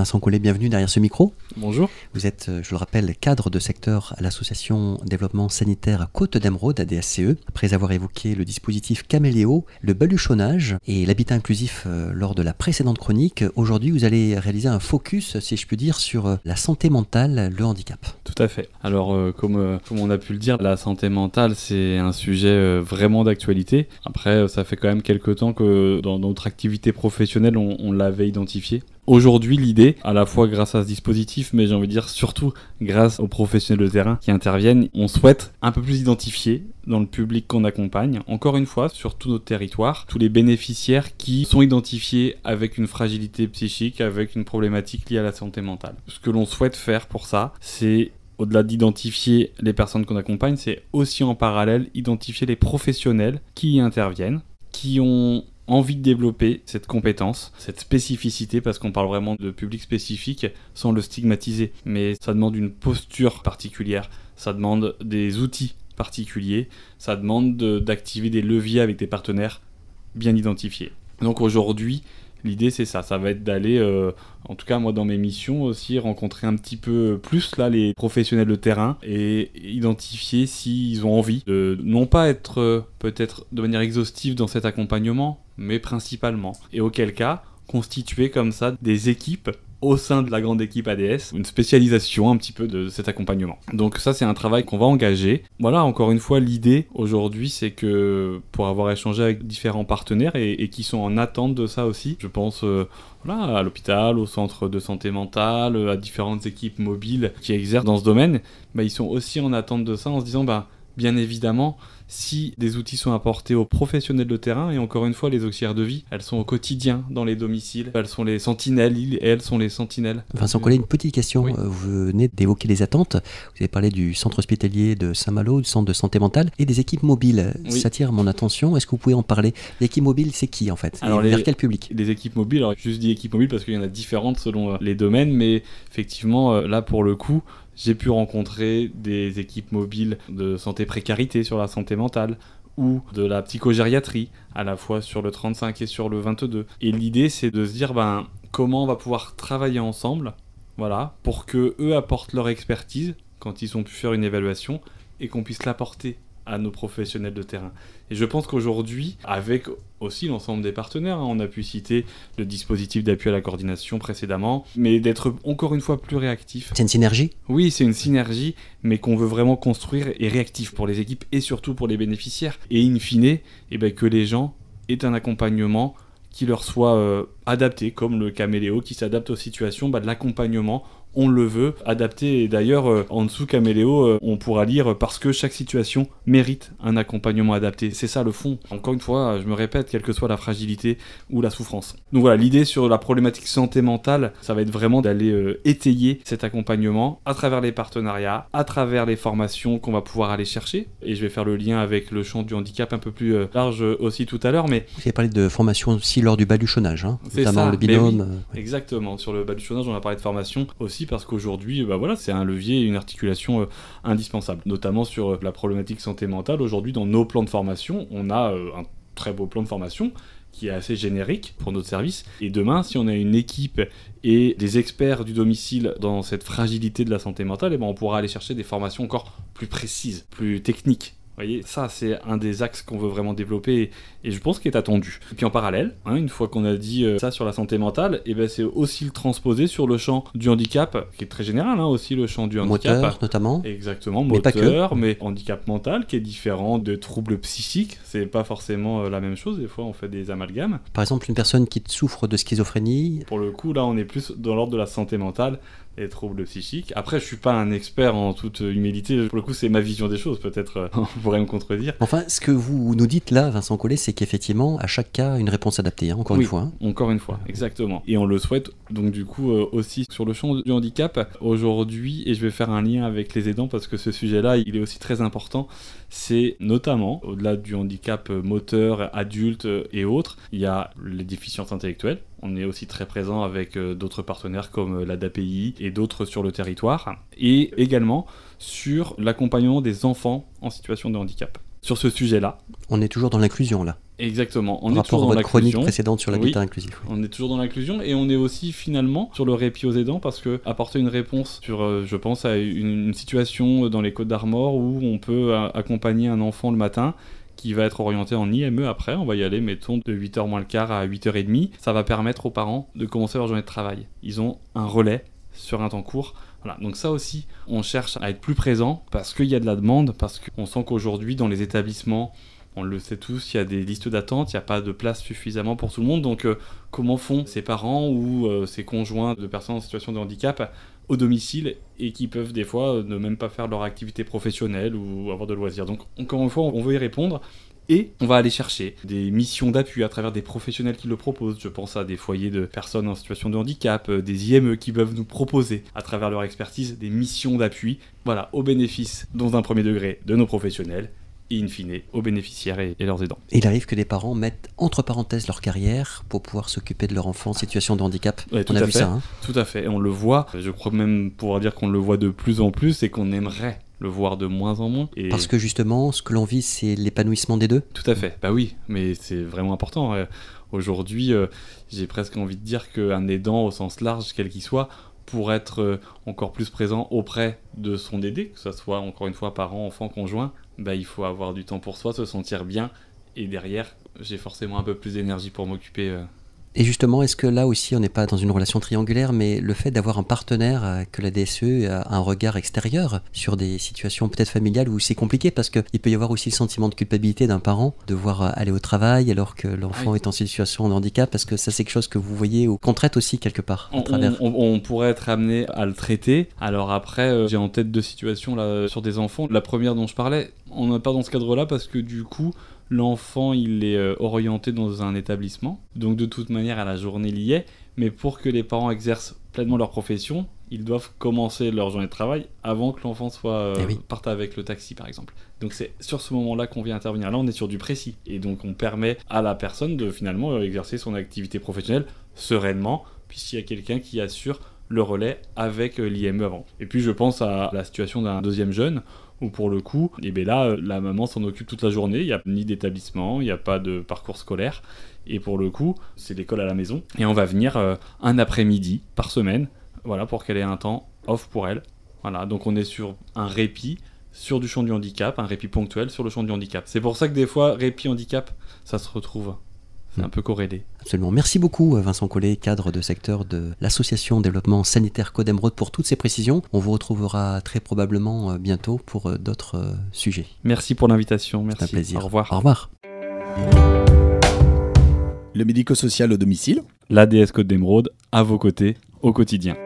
Vincent Collet, bienvenue derrière ce micro. Bonjour. Vous êtes, je le rappelle, cadre de secteur à l'association Développement Sanitaire Côte d'Emeraude, ADSCE. Après avoir évoqué le dispositif Caméléo, le baluchonnage et l'habitat inclusif lors de la précédente chronique, aujourd'hui vous allez réaliser un focus, si je puis dire, sur la santé mentale, le handicap. Tout à fait. Alors, comme on a pu le dire, la santé mentale, c'est un sujet vraiment d'actualité. Après, ça fait quand même quelques temps que dans notre activité professionnelle, on l'avait identifié. Aujourd'hui, l'idée, à la fois grâce à ce dispositif, mais j'ai envie de dire surtout grâce aux professionnels de terrain qui interviennent, on souhaite un peu plus identifier dans le public qu'on accompagne, encore une fois, sur tout notre territoire, tous les bénéficiaires qui sont identifiés avec une fragilité psychique, avec une problématique liée à la santé mentale. Ce que l'on souhaite faire pour ça, c'est au-delà d'identifier les personnes qu'on accompagne, c'est aussi en parallèle identifier les professionnels qui y interviennent, qui ont envie de développer cette compétence, cette spécificité, parce qu'on parle vraiment de public spécifique sans le stigmatiser. Mais ça demande une posture particulière, ça demande des outils particuliers, ça demande d'activer des leviers avec des partenaires bien identifiés. Donc aujourd'hui, l'idée c'est ça va être d'aller, en tout cas moi dans mes missions aussi, rencontrer un petit peu plus là les professionnels de terrain et identifier s'ils ont envie de non pas être peut-être de manière exhaustive dans cet accompagnement, mais principalement. Et auquel cas, constituer comme ça des équipes au sein de la grande équipe ADS, une spécialisation un petit peu de cet accompagnement. Donc ça, c'est un travail qu'on va engager. Voilà, encore une fois, l'idée aujourd'hui, c'est que pour avoir échangé avec différents partenaires et qui sont en attente de ça aussi, je pense à l'hôpital, au centre de santé mentale, à différentes équipes mobiles qui exercent dans ce domaine, ils sont aussi en attente de ça en se disant, bien évidemment, si des outils sont apportés aux professionnels de terrain, et encore une fois, les auxiliaires de vie, elles sont au quotidien dans les domiciles, elles sont les sentinelles, elles sont les sentinelles. Vincent Collet, une petite question. Oui. Vous venez d'évoquer les attentes. Vous avez parlé du centre hospitalier de Saint-Malo, du centre de santé mentale, et des équipes mobiles. Oui. Ça attire mon attention. Est-ce que vous pouvez en parler? L'équipe mobile, c'est qui en fait? Alors, vers quel public? Les équipes mobiles, alors je juste dis équipes mobiles parce qu'il y en a différentes selon les domaines, mais effectivement, là pour le coup, j'ai pu rencontrer des équipes mobiles de santé précarité sur la santé mentale ou de la psychogériatrie, à la fois sur le 35 et sur le 22. Et l'idée, c'est de se dire comment on va pouvoir travailler ensemble, pour que eux apportent leur expertise quand ils ont pu faire une évaluation et qu'on puisse l'apporter à nos professionnels de terrain. Et je pense qu'aujourd'hui, avec aussi l'ensemble des partenaires, on a pu citer le dispositif d'appui à la coordination précédemment, mais d'être encore une fois plus réactif. C'est une synergie? Oui, c'est une synergie, mais qu'on veut vraiment construire et réactif pour les équipes et surtout pour les bénéficiaires. Et in fine, que les gens aient un accompagnement qui leur soit adapté, comme le Caméléo qui s'adapte aux situations, de l'accompagnement, on le veut, adapté. Et d'ailleurs, en dessous Caméléo, on pourra lire parce que chaque situation mérite un accompagnement adapté. C'est ça le fond. Encore une fois, je me répète, quelle que soit la fragilité ou la souffrance. Donc voilà, l'idée sur la problématique santé mentale, ça va être vraiment d'aller étayer cet accompagnement à travers les partenariats, à travers les formations qu'on va pouvoir aller chercher. Et je vais faire le lien avec le champ du handicap un peu plus large aussi tout à l'heure. Mais vous avez parlé de formation aussi lors du baluchonnage, notamment ça, le binôme. Oui, exactement. Sur le baluchonnage, on a parlé de formation aussi parce qu'aujourd'hui, c'est un levier et une articulation indispensable. Notamment sur la problématique santé mentale. Aujourd'hui, dans nos plans de formation, on a un très beau plan de formation qui est assez générique pour notre service. Et demain, si on a une équipe et des experts du domicile dans cette fragilité de la santé mentale, on pourra aller chercher des formations encore plus précises, plus techniques. Vous voyez, ça c'est un des axes qu'on veut vraiment développer et je pense qu'il est attendu. Et puis en parallèle, une fois qu'on a dit ça sur la santé mentale, c'est aussi le transposer sur le champ du handicap, qui est très général, aussi le champ du handicap. Moteur notamment. Exactement, moteur, mais handicap mental qui est différent de troubles psychiques, c'est pas forcément la même chose, des fois on fait des amalgames. Par exemple, une personne qui souffre de schizophrénie. Pour le coup, là on est plus dans l'ordre de la santé mentale et troubles psychiques. Après, je suis pas un expert en toute humilité, pour le coup c'est ma vision des choses, peut-être on pourrait me contredire. Enfin, ce que vous nous dites là, Vincent Collet, c'est qu'effectivement, à chaque cas, une réponse adaptée, encore une fois. Encore une fois, exactement. Et on le souhaite, donc du coup, aussi sur le champ du handicap, aujourd'hui, et je vais faire un lien avec les aidants parce que ce sujet-là, il est aussi très important, c'est notamment, au-delà du handicap moteur, adulte et autres, il y a les déficiences intellectuelles. On est aussi très présent avec d'autres partenaires comme l'ADAPI et d'autres sur le territoire. Et également sur l'accompagnement des enfants en situation de handicap. Sur ce sujet-là. On est toujours dans l'inclusion là. Exactement. Par rapport à votre chronique précédente sur l'habitat inclusif. On est toujours dans l'inclusion et on est aussi finalement sur le répit aux aidants parce que apporter une réponse sur, je pense à une situation dans les Côtes d'Armor où on peut accompagner un enfant le matin qui va être orienté en IME après, on va y aller, mettons, de 8h moins le quart à 8h30. Ça va permettre aux parents de commencer leur journée de travail. Ils ont un relais sur un temps court. Voilà, donc ça aussi, on cherche à être plus présent parce qu'il y a de la demande, parce qu'on sent qu'aujourd'hui, dans les établissements, on le sait tous, il y a des listes d'attente, il n'y a pas de place suffisamment pour tout le monde. Donc, comment font ces parents ou ces conjoints de personnes en situation de handicap au domicile et qui peuvent des fois ne même pas faire leur activité professionnelle ou avoir de loisirs. Donc, encore une fois, on veut y répondre. Et on va aller chercher des missions d'appui à travers des professionnels qui le proposent. Je pense à des foyers de personnes en situation de handicap, des IME qui peuvent nous proposer, à travers leur expertise, des missions d'appui, voilà, au bénéfice, dans un premier degré, de nos professionnels, et in fine, aux bénéficiaires et leurs aidants. Et il arrive que des parents mettent entre parenthèses leur carrière pour pouvoir s'occuper de leur enfant en situation de handicap. Ouais, on a vu ça, hein. Tout à fait, et on le voit, je crois même pouvoir dire qu'on le voit de plus en plus et qu'on aimerait le voir de moins en moins. Et... Parce que justement, ce que l'on vit, c'est l'épanouissement des deux. Tout à fait, bah oui, mais c'est vraiment important. Aujourd'hui, j'ai presque envie de dire qu'un aidant au sens large, quel qu'il soit, pour être encore plus présent auprès de son aidé, que ce soit encore une fois parent, enfant, conjoint, bah, il faut avoir du temps pour soi, se sentir bien, et derrière, j'ai forcément un peu plus d'énergie pour m'occuper. Et justement, est-ce que là aussi, on n'est pas dans une relation triangulaire, mais le fait d'avoir un partenaire, que la DSE a un regard extérieur sur des situations peut-être familiales où c'est compliqué, parce qu'il peut y avoir aussi le sentiment de culpabilité d'un parent, de devoir aller au travail alors que l'enfant est en situation de handicap, parce que ça c'est quelque chose que vous voyez ou qu'on traite aussi quelque part à travers. On pourrait être amené à le traiter. Alors après, j'ai en tête deux situations là, sur des enfants. La première dont je parlais, on n'est pas dans ce cadre-là parce que du coup, l'enfant, il est orienté dans un établissement. Donc de toute manière, à la journée, il y est. Mais pour que les parents exercent pleinement leur profession, ils doivent commencer leur journée de travail avant que l'enfant parte avec le taxi, par exemple. Donc c'est sur ce moment-là qu'on vient intervenir. Là, on est sur du précis. Et donc on permet à la personne de finalement exercer son activité professionnelle sereinement, puisqu'il y a quelqu'un qui assure le relais avec l'IME avant. Et puis je pense à la situation d'un deuxième jeune, où pour le coup, et bien là, la maman s'en occupe toute la journée, il n'y a ni d'établissement, il n'y a pas de parcours scolaire, et pour le coup, c'est l'école à la maison, et on va venir un après-midi par semaine, voilà, pour qu'elle ait un temps off pour elle. Voilà, donc on est sur un répit sur du champ du handicap, un répit ponctuel sur le champ du handicap. C'est pour ça que des fois, répit handicap, ça se retrouve. C'est un peu corrélé. Absolument. Merci beaucoup Vincent Collet, cadre de secteur de l'association développement sanitaire Côte d'Emeraude, pour toutes ces précisions. On vous retrouvera très probablement bientôt pour d'autres sujets. Merci pour l'invitation. Merci. C'est un plaisir. Au revoir. Au revoir. Le médico-social au domicile. L'ADS Côte d'Emeraude, à vos côtés, au quotidien.